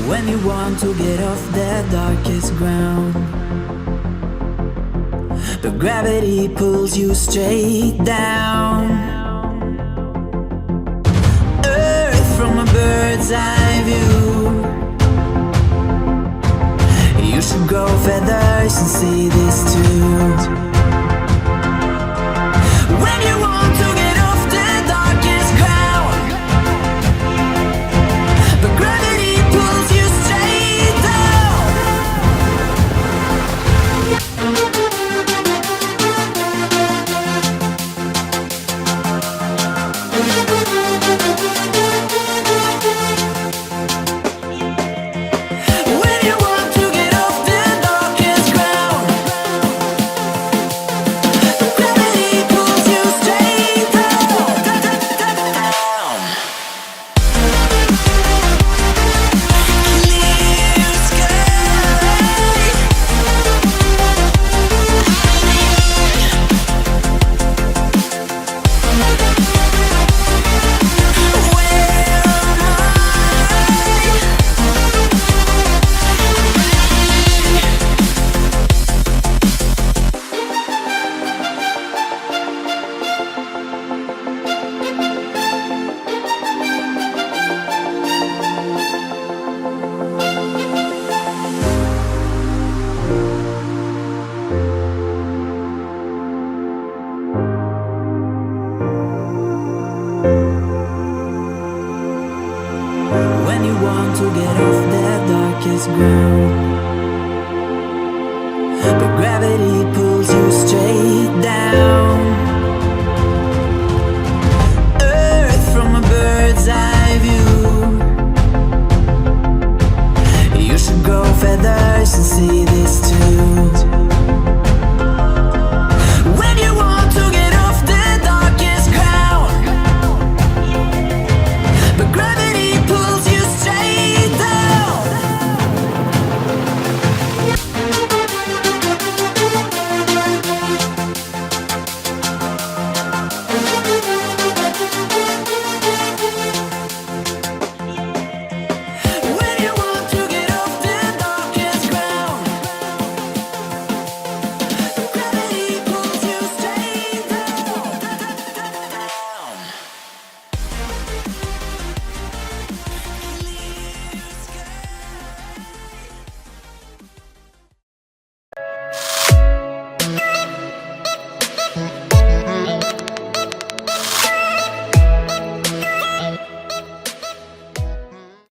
When you want to get off the darkest ground, but gravity pulls you straight down. Earth from a bird's eye view. You should grow feathers and see this too. When you want to get off the darkest ground, but gravity pulls you straight down. When you want to get off the darkest ground, but gravity pulls you straight down. Clear sky. When you want to get off the darkest ground,